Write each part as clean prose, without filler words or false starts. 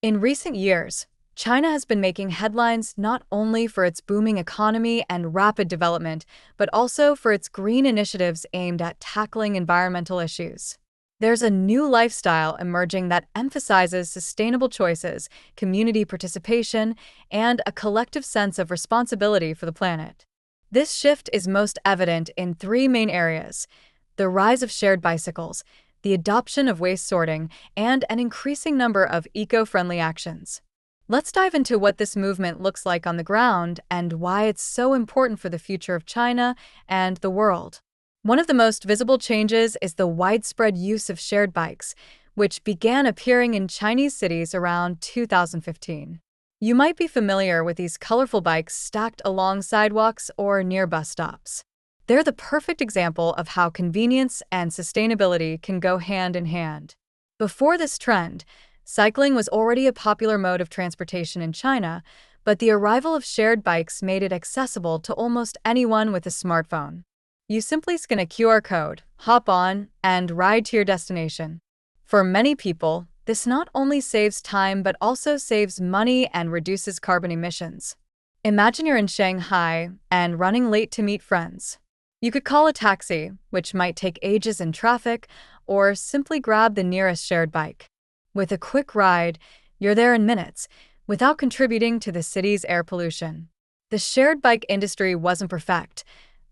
In recent years, China has been making headlines not only for its booming economy and rapid development, but also for its green initiatives aimed at tackling environmental issues. There's a new lifestyle emerging that emphasizes sustainable choices, community participation, and a collective sense of responsibility for the planet. This shift is most evident in three main areas: the rise of shared bicycles, the adoption of waste sorting, and an increasing number of eco-friendly actions. Let's dive into what this movement looks like on the ground and why it's so important for the future of China and the world. One of the most visible changes is the widespread use of shared bikes, which began appearing in Chinese cities around 2015. You might be familiar with these colorful bikes stacked along sidewalks or near bus stops. They're the perfect example of how convenience and sustainability can go hand in hand. Before this trend, cycling was already a popular mode of transportation in China, but the arrival of shared bikes made it accessible to almost anyone with a smartphone. You simply scan a QR code, hop on, and ride to your destination. For many people, this not only saves time but also saves money and reduces carbon emissions. Imagine you're in Shanghai and running late to meet friends. You could call a taxi, which might take ages in traffic, or simply grab the nearest shared bike. With a quick ride, you're there in minutes, without contributing to the city's air pollution. The shared bike industry wasn't perfect.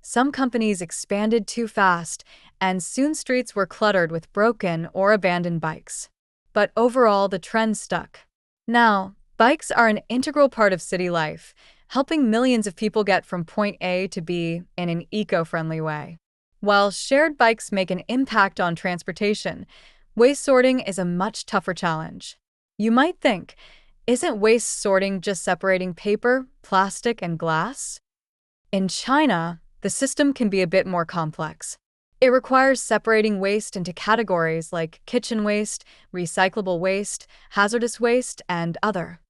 Some companies expanded too fast, and soon streets were cluttered with broken or abandoned bikes. But overall, the trend stuck. Now, bikes are an integral part of city life, helping millions of people get from point A to B in an eco-friendly way. While shared bikes make an impact on transportation, waste sorting is a much tougher challenge. You might think, isn't waste sorting just separating paper, plastic, and glass? In China, the system can be a bit more complex. It requires separating waste into categories like kitchen waste, recyclable waste, hazardous waste, and other.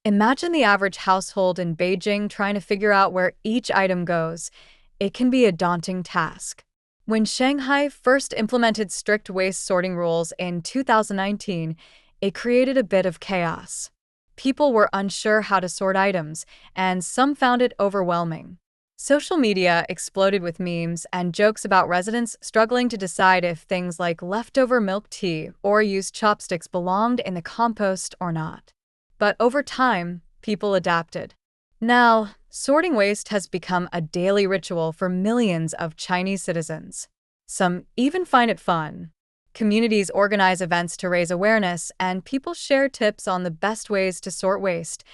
Imagine the average household in Beijing trying to figure out where each item goes. It can be a daunting task. When Shanghai first implemented strict waste sorting rules in 2019, it created a bit of chaos. People were unsure how to sort items, and some found it overwhelming. Social media exploded with memes and jokes about residents struggling to decide if things like leftover milk tea or used chopsticks belonged in the compost or not. But over time, people adapted. Now, sorting waste has become a daily ritual for millions of Chinese citizens. Some even find it fun. Communities organize events to raise awareness, and people share tips on the best ways to sort waste,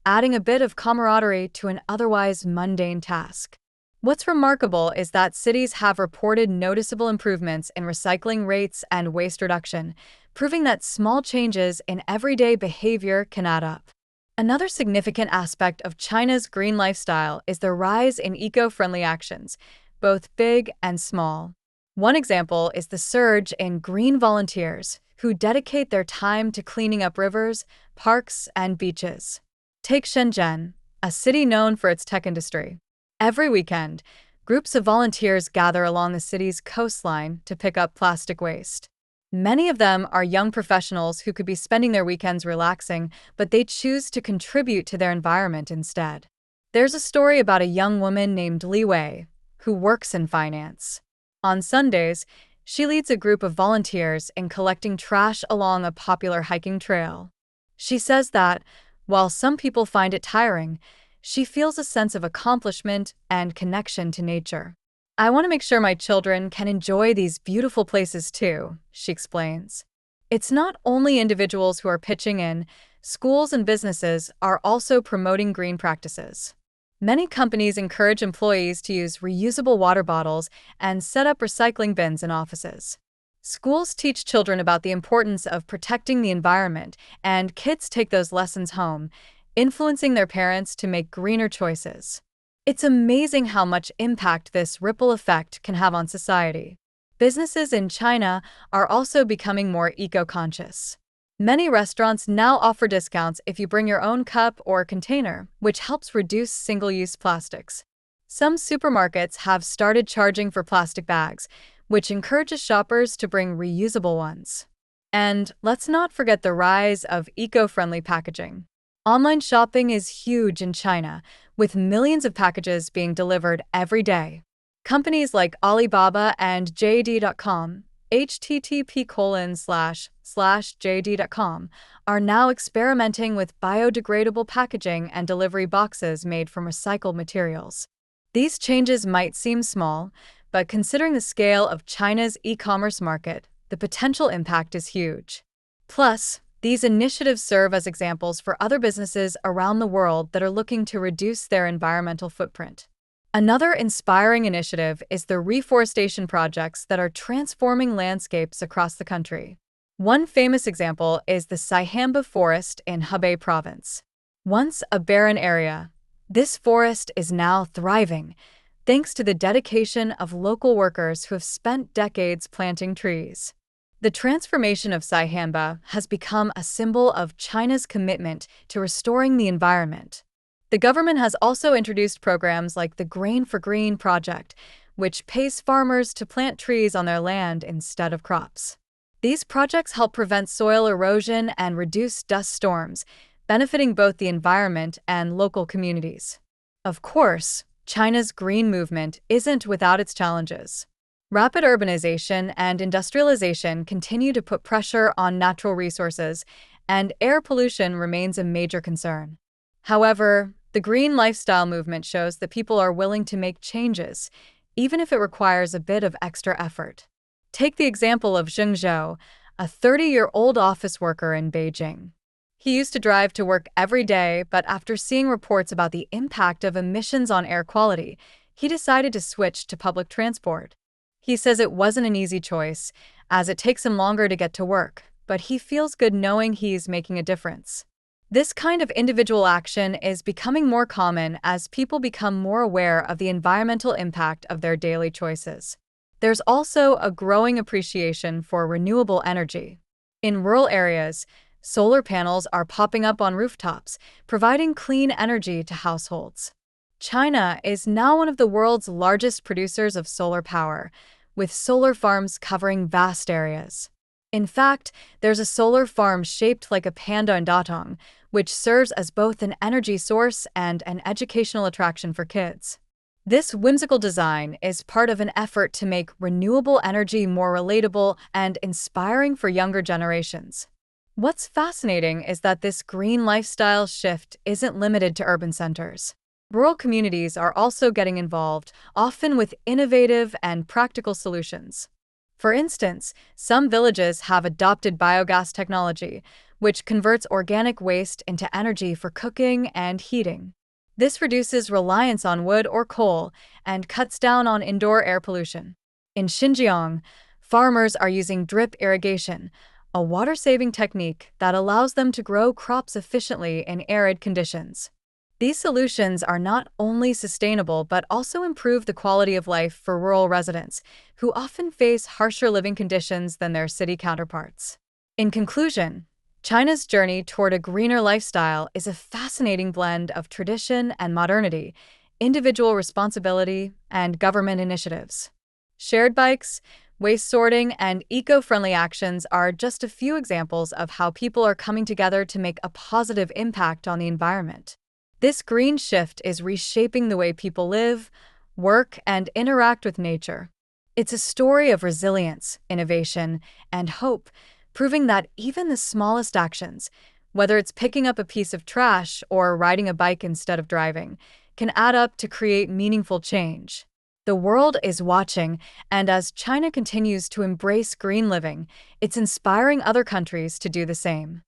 adding a bit of camaraderie to an otherwise mundane task. What's remarkable is that cities have reported noticeable improvements in recycling rates and waste reduction, proving that small changes in everyday behavior can add up. Another significant aspect of China's green lifestyle is the rise in eco-friendly actions, both big and small. One example is the surge in green volunteers who dedicate their time to cleaning up rivers, parks, and beaches. Take Shenzhen, a city known for its tech industry. Every weekend, groups of volunteers gather along the city's coastline to pick up plastic waste. Many of them are young professionals who could be spending their weekends relaxing, but they choose to contribute to their environment instead. There's a story about a young woman named Li Wei, who works in finance. On Sundays, she leads a group of volunteers in collecting trash along a popular hiking trail. She says that, while some people find it tiring, she feels a sense of accomplishment and connection to nature. "I want to make sure my children can enjoy these beautiful places too," she explains. It's not only individuals who are pitching in, schools and businesses are also promoting green practices. Many companies encourage employees to use reusable water bottles and set up recycling bins in offices. Schools teach children about the importance of protecting the environment, and kids take those lessons home, influencing their parents to make greener choices. It's amazing how much impact this ripple effect can have on society. Businesses in China are also becoming more eco-conscious. Many restaurants now offer discounts if you bring your own cup or container, which helps reduce single-use plastics. Some supermarkets have started charging for plastic bags, which encourages shoppers to bring reusable ones. And let's not forget the rise of eco-friendly packaging. Online shopping is huge in China, with millions of packages being delivered every day. Companies like Alibaba and JD.com, http://jd.com, are now experimenting with biodegradable packaging and delivery boxes made from recycled materials. These changes might seem small, but considering the scale of China's e-commerce market, the potential impact is huge. Plus, these initiatives serve as examples for other businesses around the world that are looking to reduce their environmental footprint. Another inspiring initiative is the reforestation projects that are transforming landscapes across the country. One famous example is the Sihamba Forest in Hebei Province. Once a barren area, this forest is now thriving, thanks to the dedication of local workers who have spent decades planting trees. The transformation of Sihamba has become a symbol of China's commitment to restoring the environment. The government has also introduced programs like the Grain for Green project, which pays farmers to plant trees on their land instead of crops. These projects help prevent soil erosion and reduce dust storms, benefiting both the environment and local communities. Of course, China's green movement isn't without its challenges. Rapid urbanization and industrialization continue to put pressure on natural resources, and air pollution remains a major concern. However, the green lifestyle movement shows that people are willing to make changes, even if it requires a bit of extra effort. Take the example of Zheng Zhou, a 30-year-old office worker in Beijing. He used to drive to work every day, but after seeing reports about the impact of emissions on air quality, he decided to switch to public transport. He says it wasn't an easy choice, as it takes him longer to get to work, but he feels good knowing he's making a difference. This kind of individual action is becoming more common as people become more aware of the environmental impact of their daily choices. There's also a growing appreciation for renewable energy. In rural areas, solar panels are popping up on rooftops, providing clean energy to households. China is now one of the world's largest producers of solar power, with solar farms covering vast areas. In fact, there's a solar farm shaped like a panda in Datong, which serves as both an energy source and an educational attraction for kids. This whimsical design is part of an effort to make renewable energy more relatable and inspiring for younger generations. What's fascinating is that this green lifestyle shift isn't limited to urban centers. Rural communities are also getting involved, often with innovative and practical solutions. For instance, some villages have adopted biogas technology, which converts organic waste into energy for cooking and heating. This reduces reliance on wood or coal and cuts down on indoor air pollution. In Xinjiang, farmers are using drip irrigation, a water-saving technique that allows them to grow crops efficiently in arid conditions. These solutions are not only sustainable but also improve the quality of life for rural residents, who often face harsher living conditions than their city counterparts. In conclusion, China's journey toward a greener lifestyle is a fascinating blend of tradition and modernity, individual responsibility, and government initiatives. Shared bikes, waste sorting, and eco-friendly actions are just a few examples of how people are coming together to make a positive impact on the environment. This green shift is reshaping the way people live, work, and interact with nature. It's a story of resilience, innovation, and hope, proving that even the smallest actions, whether it's picking up a piece of trash or riding a bike instead of driving, can add up to create meaningful change. The world is watching, and as China continues to embrace green living, it's inspiring other countries to do the same.